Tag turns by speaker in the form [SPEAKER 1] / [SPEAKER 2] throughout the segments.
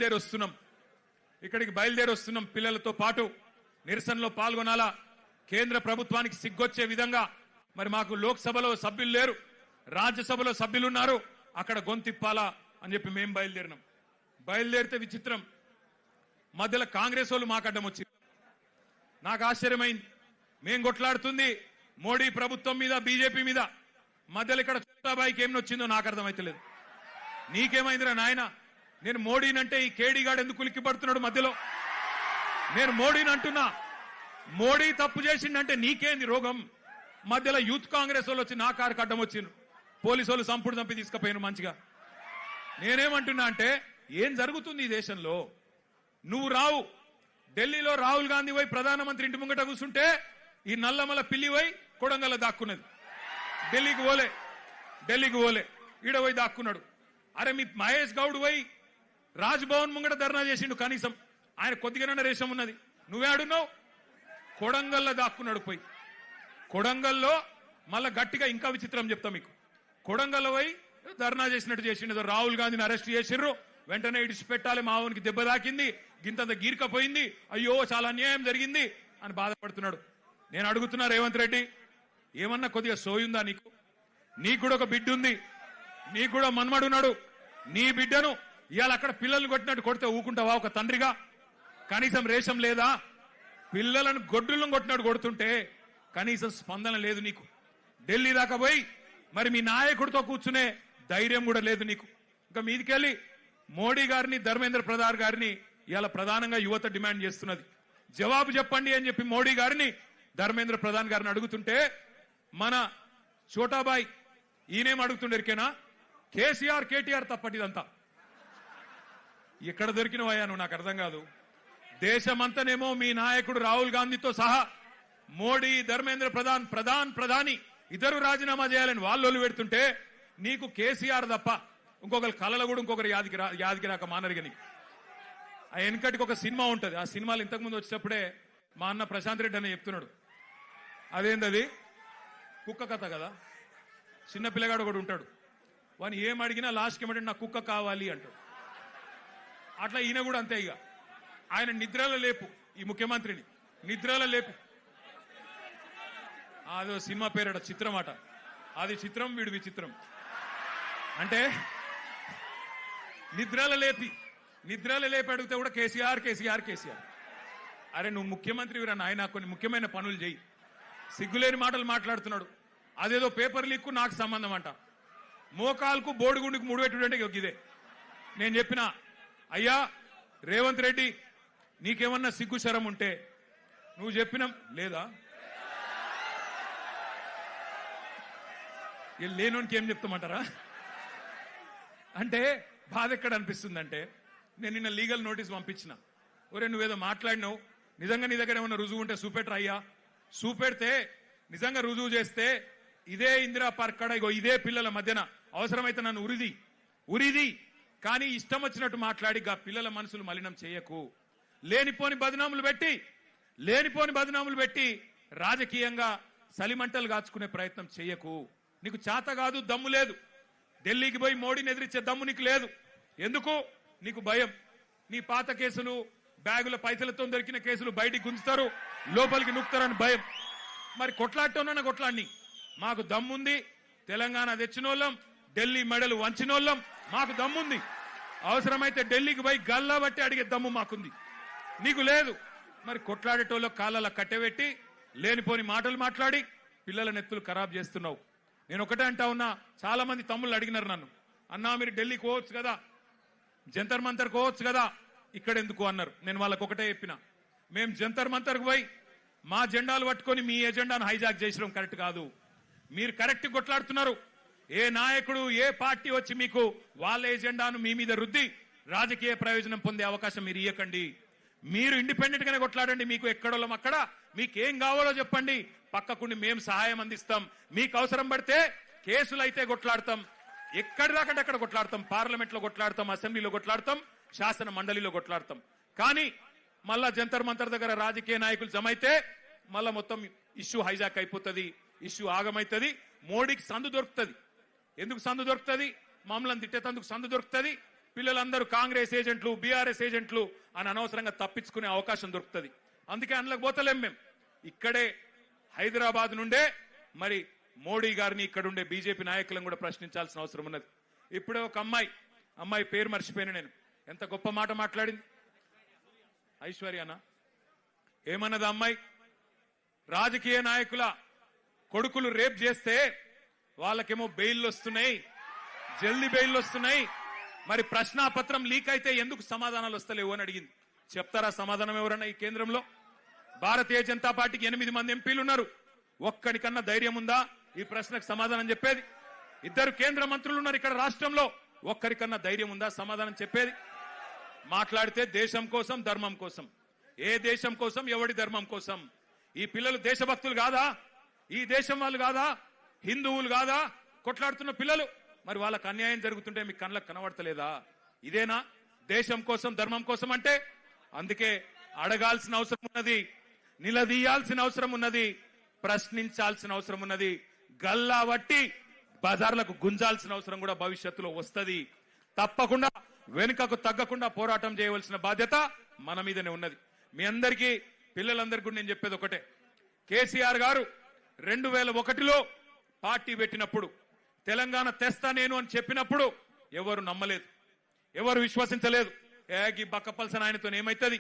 [SPEAKER 1] వస్తున్నాం, ఇక్కడికి బయలుదేరి వస్తున్నాం. పిల్లలతో పాటు నిరసనలో పాల్గొనాలా. కేంద్ర ప్రభుత్వానికి సిగ్గొచ్చే విధంగా మరి మాకు లోక్సభలో సభ్యులు లేరు, రాజ్యసభలో సభ్యులు ఉన్నారు, అక్కడ గొంతిప్పాలా అని చెప్పి మేము బయలుదేరినాం. బయలుదేరితే విచిత్రం, మధ్యలో కాంగ్రెస్ వాళ్ళు మాకు అడ్డం వచ్చింది. నాకు ఆశ్చర్యమైంది. మేం కొట్లాడుతుంది మోడీ ప్రభుత్వం మీద, బీజేపీ మీద. మధ్యలో ఇక్కడ చోటాబాయికి ఏం వచ్చిందో నాకు అర్థమైతలేదు. నీకేమైందిరా నాయన? నేను మోడీనంటే ఈ కేడీగాడు ఎందుకు ఉలిక్కి పడుతున్నాడు మధ్యలో? నేను మోడీని అంటున్నా. మోడీ తప్పు చేసిండంటే నీకేంది రోగం? మధ్యలో యూత్ కాంగ్రెస్ వాళ్ళు వచ్చి నా కారుకు అడ్డం వచ్చిండ్రు. పోలీసు వాళ్ళు సంపుడు చంపి తీసుకుపోయాను మంచిగా. నేనేమంటున్నా అంటే, ఏం జరుగుతుంది ఈ దేశంలో? నువ్వు రావు, ఢిల్లీలో రాహుల్ గాంధీ పోయి ప్రధానమంత్రి ఇంటి ముంగట కూర్చుంటే ఈ నల్లమల పిల్లి పోయి కొడంగల్లో దాక్కున్నది. ఢిల్లీకి పోలే ఈడ పోయి దాక్కున్నాడు. అరే మీ మహేష్ గౌడ్ పోయి రాజ్భవన్ ముంగట ధర్నా చేసిండు. కనీసం ఆయన కొద్దిగానే రేషం ఉన్నది. నువ్వే ఆడున్నావు, కొడంగల్లో దాక్కున్నాడు. పోయి కొడంగల్లో మళ్ళా గట్టిగా ఇంకా విచిత్రం చెప్తా మీకు. కొడంగల్లో పోయి ధర్నా చేసినట్టు చేసిండు. రాహుల్ గాంధీని అరెస్ట్ చేసిర్రు, వెంటనే ఇడిచిపెట్టాలి, మావునికి దెబ్బ తాకింది, గింతంత గీర్కపోయింది, అయ్యో చాలా అన్యాయం జరిగింది అని బాధపడుతున్నాడు. నేను అడుగుతున్నా రేవంత్ రెడ్డి, ఏమన్నా కొద్దిగా సోయుందా నీకు? నీకు కూడా ఒక బిడ్డ ఉంది, నీకు కూడా మన్మడున్నాడు. నీ బిడ్డను ఇవాళ అక్కడ పిల్లల్ని కొట్టినట్టు కొడితే ఊకుంటావా ఒక తండ్రిగా? కనీసం రేషం లేదా? పిల్లలను గొడ్డులను కొట్టినట్టు కొడుతుంటే కనీసం స్పందన లేదు నీకు. ఢిల్లీ దాకా పోయి మరి మీ నాయకుడితో కూర్చునే ధైర్యం కూడా లేదు నీకు. ఇంకా మీదికెళ్ళి మోడీ గారిని, ధర్మేంద్ర ప్రధాన్ గారిని ఇవాళ ప్రధానంగా యువత డిమాండ్ చేస్తున్నది. జవాబు చెప్పండి అని చెప్పి మోడీ గారిని, ధర్మేంద్ర ప్రధాన్ గారిని అడుగుతుంటే మన చోటాబాయ్ ఈయనేం అడుగుతుండేరికేనా? కేసీఆర్ కేటీఆర్ తప్పటిదంతా. ఎక్కడ దొరికినవయ్యా నువ్వు? నాకు అర్థం కాదు. దేశమంతనేమో మీ నాయకుడు రాహుల్ గాంధీతో సహా మోడీ, ధర్మేంద్ర ప్రధాని ఇద్దరు రాజీనామా చేయాలని వాళ్ళు పెడుతుంటే నీకు కేసీఆర్ తప్ప ఇంకొకరు కళలో కూడా ఇంకొకరు యాదికి రాక మానరిగా నీకు. ఆ వెనకటికి ఒక సినిమా ఉంటుంది. ఆ సినిమాలు ఇంతకుముందు వచ్చేటప్పుడే మా అన్న ప్రశాంత్ రెడ్డి అని చెప్తున్నాడు. అదేంటది? కుక్క కథ కదా. చిన్న పిల్లగాడు ఒకడు ఉంటాడు, వాని ఏం అడిగినా లాస్ట్కి ఏమంటే నాకు కుక్క కావాలి అంటాడు. అట్లా ఈయన కూడా అంతే. ఇక ఆయన నిద్రలో లేపు, ఈ ముఖ్యమంత్రిని నిద్రలో లేపు. అదో సినిమా పేరట, చిత్రం అట. అది చిత్రం, వీడు విచిత్రం. అంటే నిద్రలో లేపి అడిగితే కూడా కేసీఆర్ కేసీఆర్ కేసీఆర్. అరే నువ్వు ముఖ్యమంత్రి వీరా నాయన, కొన్ని ముఖ్యమైన పనులు చేయి. సిగ్గులేని మాటలు మాట్లాడుతున్నాడు. అదేదో పేపర్ లీక్కు నాకు సంబంధం అంట. మోకాల్కు బోడిగుండికి ముడిపెట్టుడంటే ఇదే. నేను చెప్పిన, అయ్యా రేవంత్ రెడ్డి నీకేమన్నా సిగ్గు శరం ఉంటే నువ్వు చెప్పినాం లేదా? లేనోనికి ఏం చెప్తామంటారా? అంటే బాధ ఎక్కడ అనిపిస్తుందంటే, నేను నిన్న లీగల్ నోటీస్ పంపించిన. ఒరే నువ్వేదో మాట్లాడినావు, నిజంగా నీ దగ్గర ఏమన్నా రుజువు ఉంటే చూపెట్టరా అయ్యా. చూపెడితే నిజంగా రుజువు చేస్తే ఇదే ఇందిరా పార్క్ కాడ ఇగో ఇదే పిల్లల మధ్యన అవసరమైతే నన్ను ఉరిది కానీ ఇష్టం వచ్చినట్టు మాట్లాడి గా పిల్లల మనసులు మలినం చేయకు. లేనిపోని బదనాములు పెట్టి రాజకీయంగా సలిమంటలు కాచుకునే ప్రయత్నం చేయకు. నీకు చేత కాదు, దమ్ము లేదు. ఢిల్లీకి పోయి మోడీని ఎదిరించే దమ్ము నీకు లేదు. ఎందుకు? నీకు భయం. నీ పాత కేసులు, బ్యాగుల పైసలతో దొరికిన కేసులు బయటికి గుంజుతారు, లోపలికి నూకుతారని భయం. మరి కొట్లాడటం కొట్లాడిని. మాకు దమ్ముంది, తెలంగాణ తెచ్చినోళ్ళం, ఢిల్లీ మెడలు వంచినోళ్ళం, మాకు దమ్ముంది. అవసరమైతే ఢిల్లీకి పోయి గల్లా బట్టి అడిగే దమ్ము మాకుంది, నీకు లేదు. మరి కొట్లాడేటోళ్ళు కాళ్ళ కట్టెబెట్టి లేనిపోని మాటలు మాట్లాడి పిల్లల నెత్తులు ఖరాబ్ చేస్తున్నావు. నేను ఒకటే అంటా ఉన్నా, చాలా మంది తమ్ముళ్ళు అడిగినారు నన్ను, అన్నా మీరు ఢిల్లీకి పోవచ్చు కదా, జంతర్ మంతర్ పోవచ్చు కదా, ఇక్కడ ఎందుకు అన్నారు. నేను వాళ్ళకు ఒకటే చెప్పిన, మేము జంతర్ మంతర్కు పోయి మా జెండాలు పట్టుకొని మీ ఎజెండాను హైజాక్ చేసడం కరెక్ట్ కాదు. మీరు కరెక్ట్ కొట్లాడుతున్నారు. ఏ నాయకుడు, ఏ పార్టీ వచ్చి మీకు వాళ్ళ ఎజెండాను మీ మీద రుద్ది రాజకీయ ప్రయోజనం పొందే అవకాశం మీరు ఇవ్వకండి. మీరు ఇండిపెండెంట్ గానే కొట్లాడండి. మీకు ఎక్కడోళ్ళం అక్కడ, మీకేం కావాలో చెప్పండి, పక్కకుండి మేము సహాయం అందిస్తాం. మీకు అవసరం పడితే కేసులు అయితే కొట్లాడతాం, ఎక్కడిదాకంటే అక్కడ కొట్లాడతాం, పార్లమెంట్ లో కొట్లాడతాం, అసెంబ్లీలో కొట్లాడతాం, శాసన మండలిలో కొట్లాడతాం. కానీ మళ్ళా జంతర్ మంతర్ దగ్గర రాజకీయ నాయకులు జమైతే మళ్ళా మొత్తం ఇష్యూ హైజాక్ అయిపోతుంది, ఇష్యూ ఆగమైతుంది. మోడీకి సందు దొరుకుతుంది. ఎందుకు సందు దొరుకుతుంది? మమ్మల్ని తిట్టేందుకు సందు దొరుకుతుంది. పిల్లలందరూ కాంగ్రెస్ ఏజెంట్లు, బీఆర్ఎస్ ఏజెంట్లు అని అనవసరంగా తప్పించుకునే అవకాశం దొరుకుతుంది. అందుకే అందులోకి పోతలేం. మేము ఇక్కడే హైదరాబాద్ నుండే మరి మోడీ గారిని ఇక్కడ ఉండే బీజేపీ నాయకులను కూడా ప్రశ్నించాల్సిన అవసరం ఉన్నది. ఇప్పుడే ఒక అమ్మాయి పేరు మర్చిపోయిన నేను, ఎంత గొప్ప మాట మాట్లాడింది. ఐశ్వర్యనా ఏమన్నది అమ్మాయి? రాజకీయ నాయకుల కొడుకులు రేప్ చేస్తే వాళ్ళకేమో బెయిల్ వస్తున్నాయి, జల్దీ బెయిల్ వస్తున్నాయి, మరి ప్రశ్నాపత్రం లీక్ అయితే ఎందుకు సమాధానాలు వస్తలేవు అని అడిగింది. చెప్తారా సమాధానం ఎవరన్నా? ఈ కేంద్రంలో భారతీయ జనతా పార్టీకి 8 మంది ఎంపీలు ఉన్నారు. ఒక్కడికన్నా ధైర్యం ఉందా ఈ ప్రశ్నకు సమాధానం చెప్పేది? 2 కేంద్ర మంత్రులు ఉన్నారు ఇక్కడ రాష్ట్రంలో. ఒక్కరికన్నా ధైర్యం ఉందా సమాధానం చెప్పేది? మాట్లాడితే దేశం కోసం, ధర్మం కోసం. ఏ దేశం కోసం, ఎవడి ధర్మం కోసం? ఈ పిల్లలు దేశభక్తులు కాదా? ఈ దేశం వాళ్ళు కాదా? హిందువులు కాదా కొట్లాడుతున్న పిల్లలు? మరి వాళ్ళకు అన్యాయం జరుగుతుంటే మీకు కళ్ళకు కనబడతలేదా? ఇదేనా దేశం కోసం, ధర్మం కోసం అంటే? అందుకే అడగాల్సిన అవసరం ఉన్నది, నిలదీయాల్సిన అవసరం ఉన్నది, ప్రశ్నించాల్సిన అవసరం ఉన్నది, గల్లా వట్టి బజార్లకు గుంజాల్సిన అవసరం కూడా భవిష్యత్తులో వస్తుంది. తప్పకుండా వెనుకకు తగ్గకుండా పోరాటం చేయవలసిన బాధ్యత మన మీదనే ఉన్నది. మీ అందరికీ, పిల్లలందరికీ నేను చెప్పేది ఒకటే. కేసీఆర్ గారు 2001లో పార్టీ పెట్టినప్పుడు తెలంగాణ తెస్తా నేను అని చెప్పినప్పుడు ఎవరు నమ్మలేదు, ఎవరు విశ్వసించలేదు. ఈ బక్కపల్సన ఆయనతో ఏమైతుంది,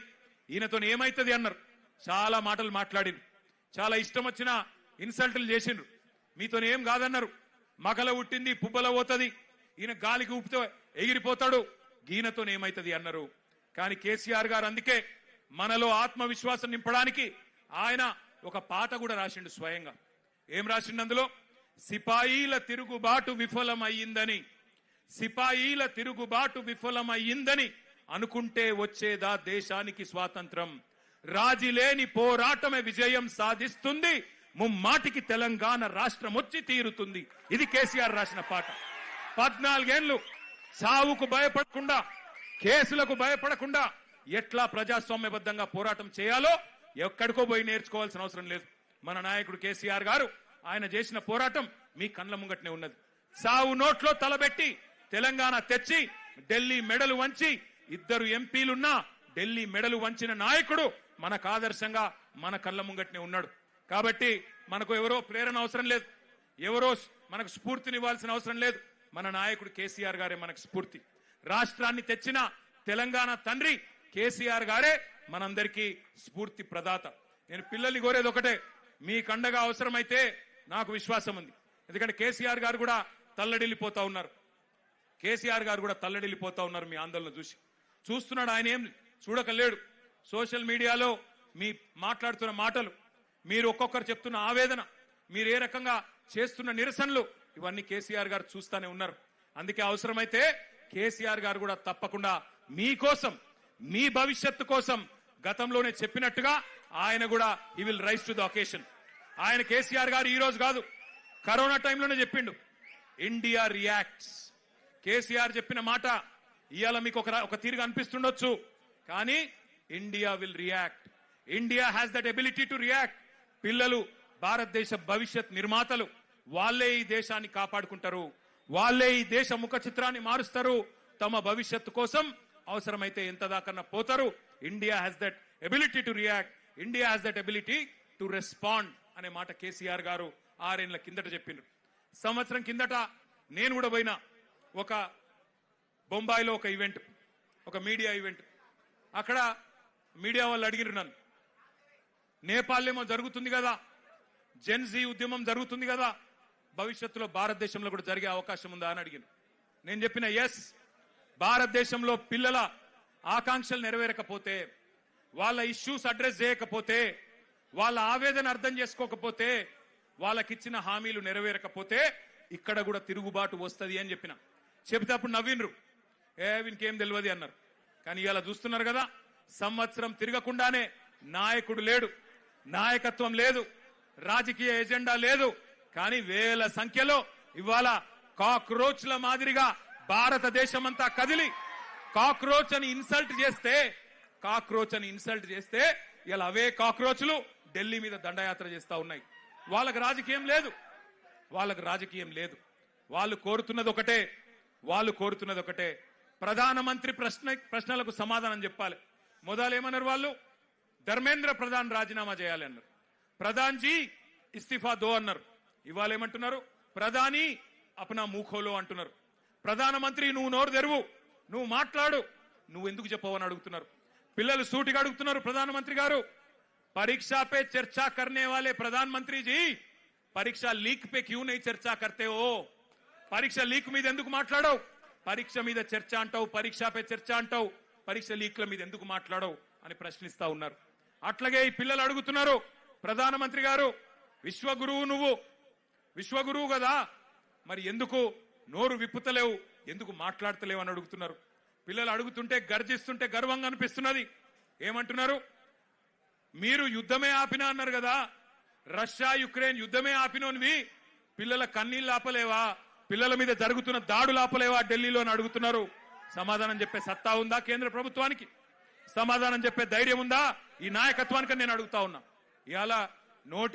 [SPEAKER 1] ఈయనతో ఏమైతుంది అన్నారు. చాలా మాటలు మాట్లాడిరు, చాలా ఇష్టం వచ్చిన ఇన్సల్టులు చేసిండ్రు. మీతో ఏం కాదన్నారు. మగల ఉట్టింది పుబ్బల పోతుంది, ఈయన గాలికి ఊపితే ఎగిరిపోతాడు, ఈయనతో ఏమైతుంది అన్నారు. కానీ కేసీఆర్ గారు అందుకే మనలో ఆత్మవిశ్వాసం నింపడానికి ఆయన ఒక పాట కూడా రాసిండు స్వయంగా. ఏం రాసిండు అందులో? సిపాయిల తిరుగుబాటు విఫలమయ్యిందని, సిపాయిల తిరుగుబాటు విఫలమయ్యిందని అనుకుంటే వచ్చేదా దేశానికి స్వాతంత్రం? రాజీలేని పోరాటమే విజయం సాధిస్తుంది, ముమ్మాటికి తెలంగాణ రాష్ట్రం వచ్చి తీరుతుంది. ఇది కేసీఆర్ రాసిన పాట. 14 ఏళ్లు చావుకు భయపడకుండా, కేసులకు భయపడకుండా ఎట్లా ప్రజాస్వామ్యబద్ధంగా పోరాటం చేయాలో ఎక్కడికో పోయి నేర్చుకోవాల్సిన అవసరం లేదు. మన నాయకుడు కేసీఆర్ గారు ఆయన చేసిన పోరాటం మీ కండ్ల ముంగట్నే ఉన్నది. సావు నోట్లో తలబెట్టి తెలంగాణ తెచ్చి ఢిల్లీ మెడలు వంచి 2 ఎంపీలున్నా ఢిల్లీ మెడలు వంచిన నాయకుడు మనకు ఆదర్శంగా మన కళ్ళ ముంగట్నే ఉన్నాడు. కాబట్టి మనకు ఎవరో ప్రేరణ అవసరం లేదు, ఎవరో మనకు స్ఫూర్తినివ్వాల్సిన అవసరం లేదు. మన నాయకుడు కేసీఆర్ గారే మనకు స్ఫూర్తి. రాష్ట్రాన్ని తెచ్చిన తెలంగాణ తండ్రి కేసీఆర్ గారే మనందరికీ స్ఫూర్తి ప్రదాత. నేను పిల్లల్ని కోరేది ఒకటే, మీ కండగా అవసరమైతే నాకు విశ్వాసం ఉంది. ఎందుకంటే కేసీఆర్ గారు కూడా తల్లడిల్లిపోతా ఉన్నారు. కేసీఆర్ గారు కూడా తల్లడిల్లిపోతా ఉన్నారు మీ ఆందోళన చూస్తున్నాడు. ఆయన ఏం చూడకలేడు. సోషల్ మీడియాలో మీ మాట్లాడుతున్న మాటలు, మీరు ఒక్కొక్కరు చెప్తున్న ఆవేదన, మీరు ఏ రకంగా చేస్తున్న నిరసనలు, ఇవన్నీ కేసీఆర్ గారు చూస్తూనే ఉన్నారు. అందుకే అవసరమైతే కేసీఆర్ గారు కూడా తప్పకుండా మీకోసం, మీ భవిష్యత్తు కోసం గతంలోనే చెప్పినట్టుగా ఆయన కూడా he will rise to the occasion. ఆయన కేసీఆర్ గారు ఈ రోజు కాదు, కరోనా టైంలోనే చెప్పిండు, ఇండియా రియాక్ట్స్. కేసీఆర్ చెప్పిన మాట ఇవాళ మీకు ఒక తీరుగా అనిపిస్తుండొచ్చు, కానీ India will react. India has that ability to react. పిల్లలు భారతదేశ భవిష్యత్ నిర్మాతలు, వాళ్లే ఈ దేశాన్ని కాపాడుకుంటారు, వాళ్లే ఈ దేశ ముఖ చిత్రాన్ని మారుస్తారు. తమ భవిష్యత్తు కోసం అవసరమైతే ఎంత దాకన్నా పోతారు. India has that ability to react, India has that ability to respond అనే మాట కేసీఆర్ గారు 6 ఏళ్ల కిందట చెప్పిండ్రు. సంవత్సరం కిందట నేను కూడా పోయినా ఒక బొంబాయిలో ఒక ఈవెంట్, ఒక మీడియా ఈవెంట్. అక్కడ మీడియా వాళ్ళు అడిగిరు నన్ను, నేపాల్ ఏమో జరుగుతుంది కదా, జెన్జీ ఉద్యమం జరుగుతుంది కదా, భవిష్యత్తులో భారతదేశంలో కూడా జరిగే అవకాశం ఉందా అని అడిగింది. నేను చెప్పిన ఎస్, భారతదేశంలో పిల్లల ఆకాంక్షలు నెరవేరకపోతే, వాళ్ళ ఇష్యూస్ అడ్రస్ చేయకపోతే, వాళ్ళ ఆవేదన అర్థం చేసుకోకపోతే, వాళ్ళకిచ్చిన హామీలు నెరవేరకపోతే ఇక్కడ కూడా తిరుగుబాటు వస్తుంది అని చెప్పిన. చెబితే అప్పుడు నవ్విండ్రు, వీనికేం తెలియదు అన్నారు. కానీ ఇలా చూస్తున్నారు కదా, సంవత్సరం తిరగకుండానే నాయకుడు లేడు, నాయకత్వం లేదు, రాజకీయ ఎజెండా లేదు. కానీ వేల సంఖ్యలో ఇవాళ కాక్రోచ్ల మాదిరిగా భారతదేశమంతా కదిలి కాక్రోచ్ అని ఇన్సల్ట్ చేస్తే ఇలా అవే కాక్రోచ్లు ఢిల్లీ మీద దండయాత్ర చేస్తా ఉన్నాయి. వాళ్ళకి రాజకీయం లేదు, వాళ్ళు కోరుతున్నది ఒకటే ప్రధానమంత్రి ప్రశ్నలకు సమాధానం చెప్పాలి. మొదలేమన్నారు వాళ్ళు? ధర్మేంద్ర ప్రధాన్ రాజీనామా చేయాలి అన్నారు. ప్రధాన్ జీ ఇస్తిఫా దో అన్నారు. ఇవాళ ఏమంటున్నారు? ప్రధాని అప్నా మూఖోలో అంటున్నారు. ప్రధానమంత్రి నువ్వు నోరు తెరువు, నువ్వు మాట్లాడు, నువ్వు ఎందుకు చెప్పవని అడుగుతున్నారు. పిల్లలు సూటిగా అడుగుతున్నారు. ప్రధానమంత్రి గారు, परीक्षा पे चर्चा करने वाले प्रधानमंत्री जी परीक्षा लीक पे क्यों नहीं चर्चा करते हो? परीक्षा लीक మీద ఎందుకు మాట్లాడవు? పరీక్ష మీద చర్చ అంటావు, పరీక్ష పే చర్చ అంటావు, పరీక్ష లీక్ల మీద ఎందుకు మాట్లాడవు అని ప్రశ్నిస్తా ఉన్నారు. అట్లాగే ఈ పిల్లలు అడుగుతున్నారు, ప్రధానమంత్రి గారు విశ్వగురువు, నువ్వు విశ్వగురువు కదా, మరి ఎందుకు నోరు విప్పుతలేవు, ఎందుకు మాట్లాడతలేవు అని అడుగుతున్నారు. పిల్లలు అడుగుతుంటే గర్జిస్తుంటే గర్వంగా అనిపిస్తున్నది. ఏమంటున్నారు? మీరు యుద్ధమే ఆపినా అన్నారు కదా, రష్యా యుక్రెయిన్ యుద్ధమే ఆపినోనివి పిల్లల కన్నీళ్ళు ఆపలేవా, పిల్లల మీద జరుగుతున్న దాడులు ఆపలేవా ఢిల్లీలో అని అడుగుతున్నారు. సమాధానం చెప్పే సత్తా ఉందా కేంద్ర ప్రభుత్వానికి? సమాధానం చెప్పే ధైర్యం ఉందా ఈ నాయకత్వానికి నేను అడుగుతా ఉన్నా. ఇవాళ నోటి